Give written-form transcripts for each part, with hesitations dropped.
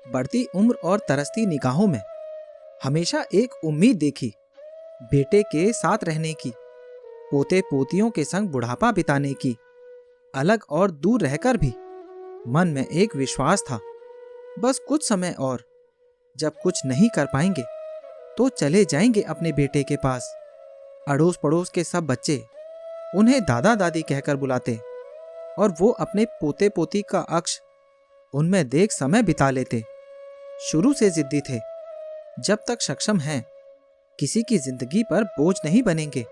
बढ़ती उम्र और तरसती निगाहों में हमेशा एक उम्मीद देखी, बेटे के साथ रहने की, पोते पोतियों के संग बुढ़ापा बिताने की। अलग और दूर रहकर भी मन में एक विश्वास था, बस कुछ समय और, जब कुछ नहीं कर पाएंगे तो चले जाएंगे अपने बेटे के पास। अड़ोस पड़ोस के सब बच्चे उन्हें दादा दादी कहकर बुलाते और वो अपने पोते पोती का अक्ष उनमें देख समय बिता लेते। शुरू से जिद्दी थे, जब तक सक्षम हैं किसी की जिंदगी पर बोझ नहीं बनेंगे।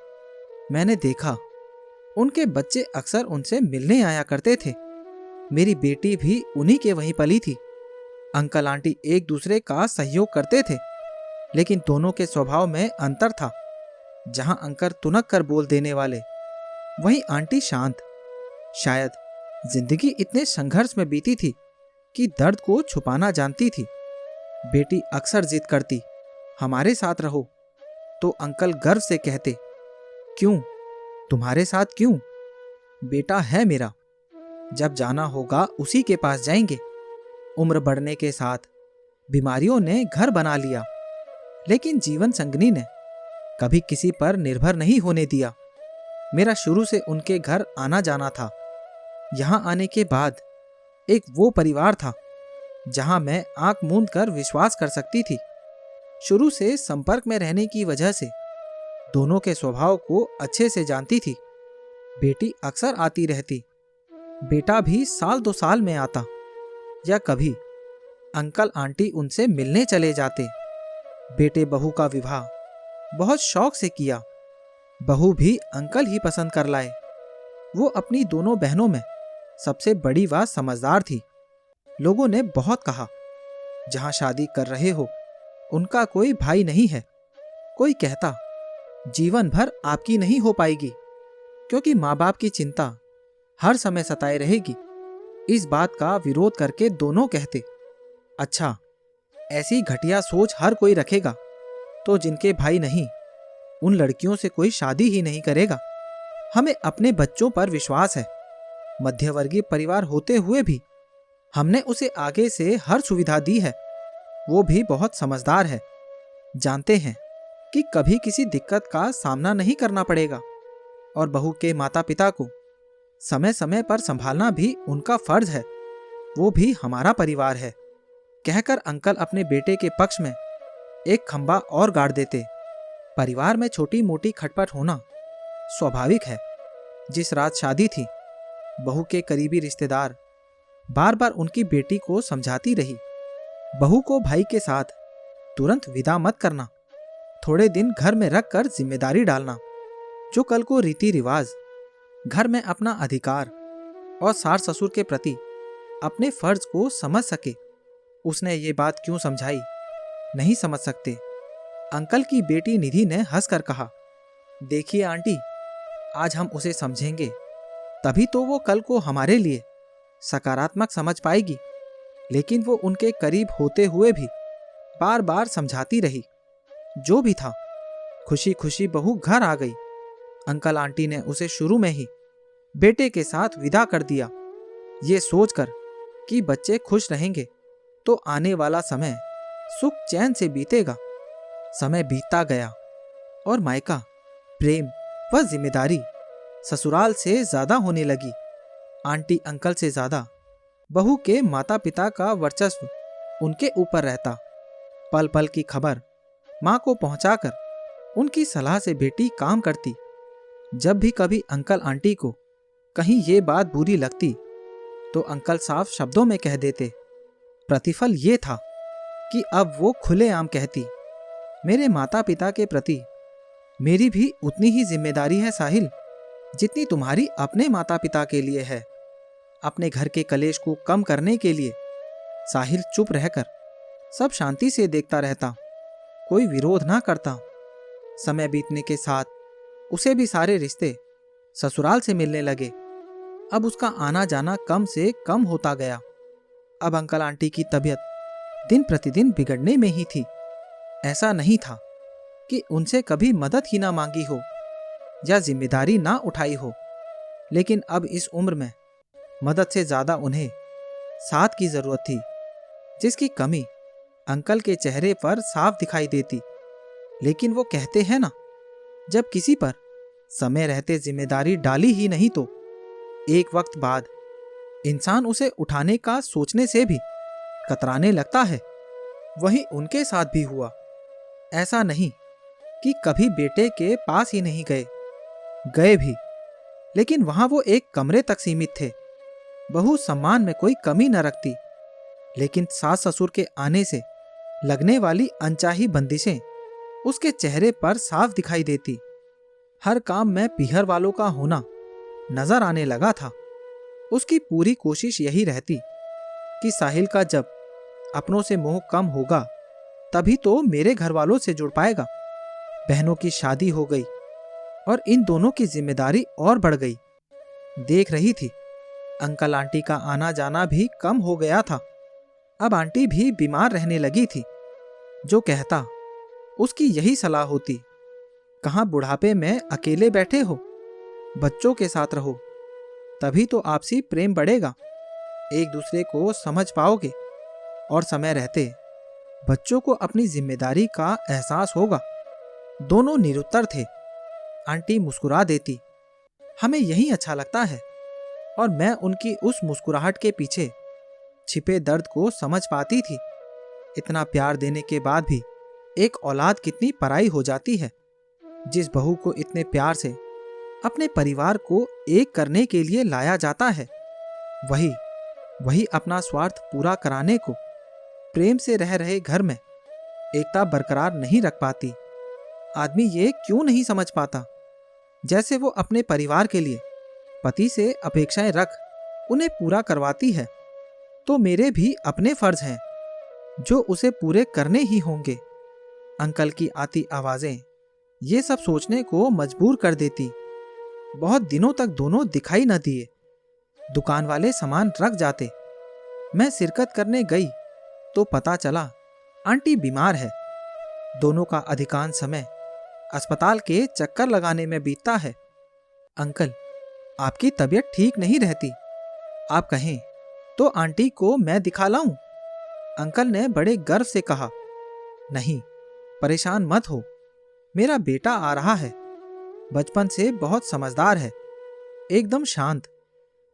मैंने देखा उनके बच्चे अक्सर उनसे मिलने आया करते थे। मेरी बेटी भी उन्हीं के वहीं पली थी। अंकल आंटी एक दूसरे का सहयोग करते थे, लेकिन दोनों के स्वभाव में अंतर था। जहां अंकल तुनक कर बोल देने वाले, वहीं आंटी शांत। शायद जिंदगी इतने संघर्ष में बीती थी कि दर्द को छुपाना जानती थी। बेटी अक्सर जिद करती, हमारे साथ रहो, तो अंकल गर्व से कहते, क्यों, तुम्हारे साथ क्यों? बेटा है मेरा, जब जाना होगा उसी के पास जाएंगे। उम्र बढ़ने के साथ बीमारियों ने घर बना लिया, लेकिन जीवन संगनी ने कभी किसी पर निर्भर नहीं होने दिया। मेरा शुरू से उनके घर आना जाना था। यहां आने के बाद एक वो परिवार था जहां मैं आंख मूंद कर विश्वास कर सकती थी। शुरू से संपर्क में रहने की वजह से दोनों के स्वभाव को अच्छे से जानती थी। बेटी अक्सर आती रहती, बेटा भी साल 2 साल में आता, या कभी अंकल आंटी उनसे मिलने चले जाते। बेटे बहू का विवाह बहुत शौक से किया। बहू भी अंकल ही पसंद कर लाए। वो अपनी दोनों बहनों में सबसे बड़ी व समझदार थी। लोगों ने बहुत कहा, जहां शादी कर रहे हो उनका कोई भाई नहीं है। कोई कहता, जीवन भर आपकी नहीं हो पाएगी, क्योंकि माँ बाप की चिंता हर समय सताए रहेगी। इस बात का विरोध करके दोनों कहते, अच्छा, ऐसी घटिया सोच हर कोई रखेगा तो जिनके भाई नहीं, उन लड़कियों से कोई शादी ही नहीं करेगा। हमें अपने बच्चों पर विश्वास है। मध्यवर्गीय परिवार होते हुए भी हमने उसे आगे से हर सुविधा दी है। वो भी बहुत समझदार है, जानते हैं कि कभी किसी दिक्कत का सामना नहीं करना पड़ेगा, और बहू के माता पिता को समय समय पर संभालना भी उनका फर्ज है। वो भी हमारा परिवार है, कहकर अंकल अपने बेटे के पक्ष में एक खंबा और गाड़ देते। परिवार में छोटी मोटी खटपट होना स्वाभाविक है। जिस रात शादी थी, बहू के करीबी रिश्तेदार बार बार उनकी बेटी को समझाती रही, बहू को भाई के साथ तुरंत विदा मत करना, थोड़े दिन घर में रख कर जिम्मेदारी डालना। जो कल को रीति रिवाज, घर में अपना अधिकार और सास ससुर के प्रति अपने फर्ज को समझ सके। उसने ये बात क्यों समझाई, नहीं समझ सकते। अंकल की बेटी निधि ने हंसकर कहा, देखिए आंटी, आज हम उसे समझेंगे तभी तो वो कल को हमारे लिए सकारात्मक समझ पाएगी। लेकिन वो उनके करीब होते हुए भी बार बार समझाती रही। जो भी था, खुशी खुशी बहू घर आ गई। अंकल आंटी ने उसे शुरू में ही बेटे के साथ विदा कर दिया, ये सोचकर कि बच्चे खुश रहेंगे तो आने वाला समय सुख चैन से बीतेगा। समय बीतता गया और मायका, प्रेम व जिम्मेदारी ससुराल से ज्यादा होने लगी। आंटी अंकल से ज्यादा बहू के माता पिता का वर्चस्व उनके ऊपर रहता। पल पल की खबर माँ को पहुंचाकर उनकी सलाह से बेटी काम करती। जब भी कभी अंकल आंटी को कहीं ये बात बुरी लगती तो अंकल साफ शब्दों में कह देते। प्रतिफल ये था कि अब वो खुलेआम कहती, मेरे माता पिता के प्रति मेरी भी उतनी ही जिम्मेदारी है साहिल, जितनी तुम्हारी अपने माता पिता के लिए है। अपने घर के कलेश को कम करने के लिए साहिल चुप रहकर सब शांति से देखता रहता, कोई विरोध ना करता। समय बीतने के साथ उसे भी सारे रिश्ते ससुराल से मिलने लगे। अब उसका आना जाना कम से कम होता गया। अब अंकल आंटी की तबीयत दिन प्रतिदिन बिगड़ने में ही थी। ऐसा नहीं था कि उनसे कभी मदद ही ना मांगी हो या जिम्मेदारी ना उठाई हो, लेकिन अब इस उम्र में मदद से ज्यादा उन्हें साथ की जरूरत थी। जिसकी कमी अंकल के चेहरे पर साफ दिखाई देती। लेकिन वो कहते हैं ना, जब किसी पर समय रहते जिम्मेदारी डाली ही नहीं तो एक वक्त बाद इंसान उसे उठाने का सोचने से भी कतराने लगता है। वही उनके साथ भी हुआ। ऐसा नहीं कि कभी बेटे के पास ही नहीं गए, गए भी, लेकिन वहां वो एक कमरे तक सीमित थे। बहू सम्मान में कोई कमी न रखती, लेकिन सास ससुर के आने से लगने वाली अनचाही बंदिशें उसके चेहरे पर साफ दिखाई देती। हर काम में पीहर वालों का होना नजर आने लगा था। उसकी पूरी कोशिश यही रहती कि साहिल का जब अपनों से मोह कम होगा तभी तो मेरे घर वालों से जुड़ पाएगा। बहनों की शादी हो गई और इन दोनों की जिम्मेदारी और बढ़ गई। देख रही थी अंकल आंटी का आना जाना भी कम हो गया था। अब आंटी भी बीमार रहने लगी थी। जो कहता उसकी यही सलाह होती, कहाँ बुढ़ापे में अकेले बैठे हो, बच्चों के साथ रहो, तभी तो आपसी प्रेम बढ़ेगा, एक दूसरे को समझ पाओगे और समय रहते बच्चों को अपनी जिम्मेदारी का एहसास होगा। दोनों निरुत्तर थे। आंटी मुस्कुरा देती, हमें यही अच्छा लगता है, और मैं उनकी उस मुस्कुराहट के पीछे छिपे दर्द को समझ पाती थी। इतना प्यार देने के बाद भी एक औलाद कितनी पराई हो जाती है। जिस बहू को इतने प्यार से अपने परिवार को एक करने के लिए लाया जाता है, वही अपना स्वार्थ पूरा कराने को प्रेम से रह रहे घर में एकता बरकरार नहीं रख पाती। आदमी ये क्यों नहीं समझ पाता, जैसे वो अपने परिवार के लिए पति से अपेक्षाएं रख उन्हें पूरा करवाती है, तो मेरे भी अपने फर्ज हैं जो उसे पूरे करने ही होंगे। अंकल की आती आवाजें ये सब सोचने को मजबूर कर देती। बहुत दिनों तक दोनों दिखाई न दिए। दुकान वाले सामान रख जाते। मैं शिरकत करने गई तो पता चला आंटी बीमार है। दोनों का अधिकांश समय अस्पताल के चक्कर लगाने में बीतता है। अंकल, आपकी तबीयत ठीक नहीं रहती, आप कहें तो आंटी को मैं दिखा लाऊं? अंकल ने बड़े गर्व से कहा। नहीं, परेशान मत हो, मेरा बेटा आ रहा है। बचपन से बहुत समझदार है, एकदम शांत,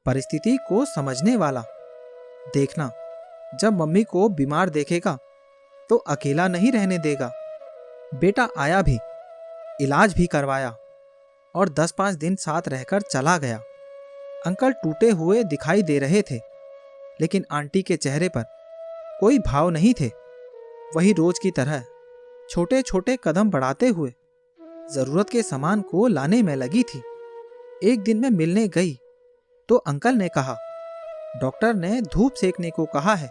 परिस्थिति को समझने वाला। देखना, जब मम्मी को बीमार देखेगा तो अकेला नहीं रहने देगा। बेटा आया भी, इलाज भी करवाया और 10-5 दिन साथ रहकर चला गया। अंकल टूटे हुए दिखाई दे रहे थे, लेकिन आंटी के चेहरे पर कोई भाव नहीं थे। वही रोज की तरह छोटे छोटे कदम बढ़ाते हुए जरूरत के सामान को लाने में लगी थी। एक दिन मैं मिलने गई तो अंकल ने कहा, डॉक्टर ने धूप सेकने को कहा है,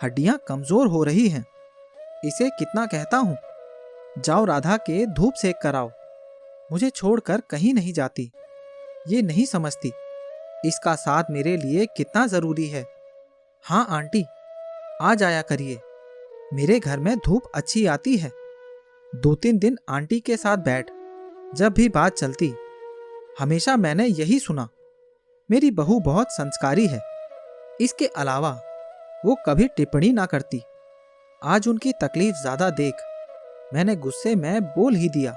हड्डियां कमजोर हो रही हैं। इसे कितना कहता हूं, जाओ राधा के धूप सेक कर आओ। मुझे छोड़कर कहीं नहीं जाती। ये नहीं समझती इसका साथ मेरे लिए कितना जरूरी है। हाँ आंटी, आ जाया करिए, मेरे घर में धूप अच्छी आती है। 2-3 दिन आंटी के साथ बैठ जब भी बात चलती हमेशा मैंने यही सुना, मेरी बहू बहुत संस्कारी है। इसके अलावा वो कभी टिप्पणी ना करती। आज उनकी तकलीफ ज्यादा देख मैंने गुस्से में बोल ही दिया,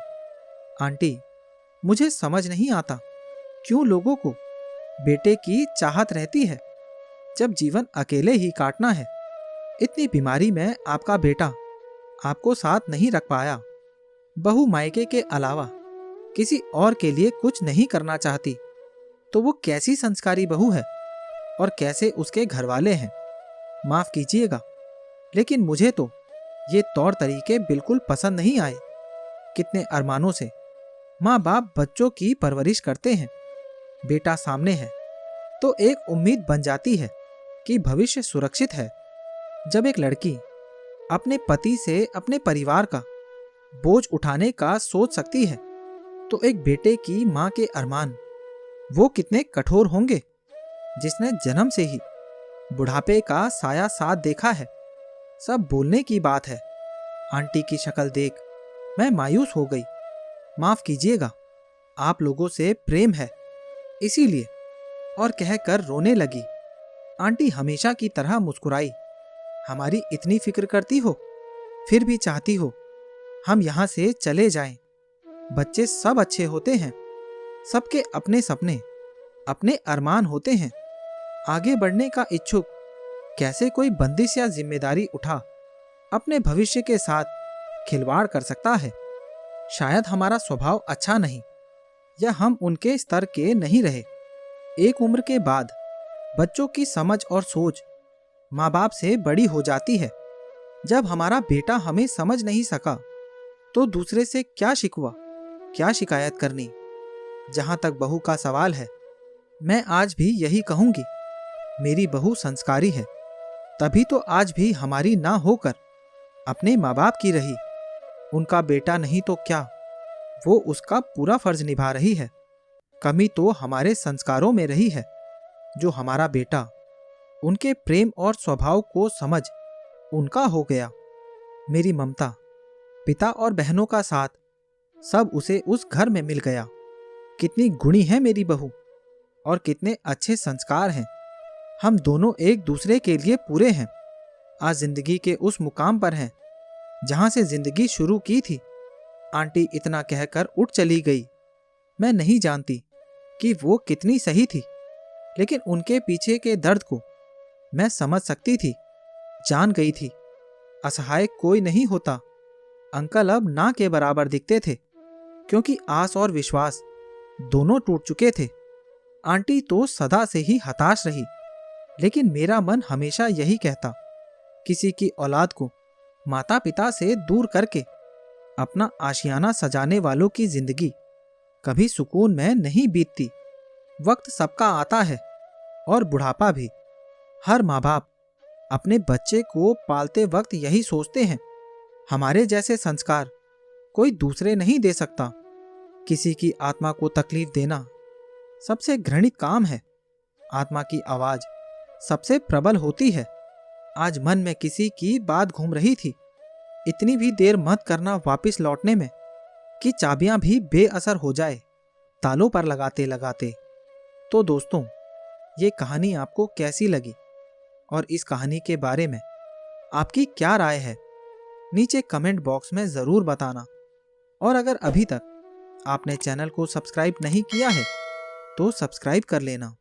आंटी, मुझे समझ नहीं आता क्यों लोगों को बेटे की चाहत रहती है जब जीवन अकेले ही काटना है। इतनी बीमारी में आपका बेटा आपको साथ नहीं रख पाया। बहू मायके के अलावा किसी और के लिए कुछ नहीं करना चाहती तो वो कैसी संस्कारी बहू है और कैसे उसके घर वाले हैं। माफ कीजिएगा, लेकिन मुझे तो ये तौर तरीके बिल्कुल पसंद नहीं आए। कितने अरमानों से माँ बाप बच्चों की परवरिश करते हैं। बेटा सामने है तो एक उम्मीद बन जाती है कि भविष्य सुरक्षित है। जब एक लड़की अपने पति से अपने परिवार का बोझ उठाने का सोच सकती है तो एक बेटे की माँ के अरमान वो कितने कठोर होंगे, जिसने जन्म से ही बुढ़ापे का साया साथ देखा है। सब बोलने की बात है। आंटी की शक्ल देख मैं मायूस हो गई। माफ कीजिएगा, आप लोगों से प्रेम है इसीलिए, और कहकर रोने लगी। आंटी हमेशा की तरह मुस्कुराई। हमारी इतनी फिक्र करती हो, फिर भी चाहती हो हम यहाँ से चले जाएं। बच्चे सब अच्छे होते हैं, सबके अपने सपने, अपने अरमान होते हैं। आगे बढ़ने का इच्छुक कैसे कोई बंदिश या जिम्मेदारी उठा अपने भविष्य के साथ खिलवाड़ कर सकता है? शायद हमारा स्वभाव अच्छा नहीं, या हम उनके स्तर के नहीं रहे। एक उम्र के बाद बच्चों की समझ और सोच माँ बाप से बड़ी हो जाती है। जब हमारा बेटा हमें समझ नहीं सका तो दूसरे से क्या शिकवा, क्या शिकायत करनी। जहां तक बहू का सवाल है, मैं आज भी यही कहूंगी, मेरी बहू संस्कारी है, तभी तो आज भी हमारी ना होकर अपने माँ बाप की रही। उनका बेटा नहीं तो क्या, वो उसका पूरा फर्ज निभा रही है। कमी तो हमारे संस्कारों में रही है। जो हमारा बेटा उनके प्रेम और स्वभाव को समझ उनका हो गया, मेरी ममता, पिता और बहनों का साथ सब उसे उस घर में मिल गया। कितनी गुणी है मेरी बहू, और कितने अच्छे संस्कार हैं। हम दोनों एक दूसरे के लिए पूरे हैं। आज जिंदगी के उस मुकाम पर हैं जहां से जिंदगी शुरू की थी। आंटी इतना कहकर उठ चली गई। मैं नहीं जानती कि वो कितनी सही थी, लेकिन उनके पीछे के दर्द को मैं समझ सकती थी, जान गई थी। असहाय कोई नहीं होता। अंकल अब ना के बराबर दिखते थे, क्योंकि आस और विश्वास दोनों टूट चुके थे। आंटी तो सदा से ही हताश रही, लेकिन मेरा मन हमेशा यही कहता, किसी की औलाद को माता पिता से दूर करके अपना आशियाना सजाने वालों की जिंदगी कभी सुकून में नहीं बीतती। वक्त सबका आता है, और बुढ़ापा भी। हर माँ बाप अपने बच्चे को पालते वक्त यही सोचते हैं, हमारे जैसे संस्कार कोई दूसरे नहीं दे सकता। किसी की आत्मा को तकलीफ देना सबसे घृणित काम है। आत्मा की आवाज सबसे प्रबल होती है। आज मन में किसी की बात घूम रही थी, इतनी भी देर मत करना वापस लौटने में कि चाबियां भी बेअसर हो जाए तालों पर लगाते लगाते। तो दोस्तों, ये कहानी आपको कैसी लगी, और इस कहानी के बारे में आपकी क्या राय है, नीचे कमेंट बॉक्स में ज़रूर बताना। और अगर अभी तक आपने चैनल को सब्सक्राइब नहीं किया है तो सब्सक्राइब कर लेना।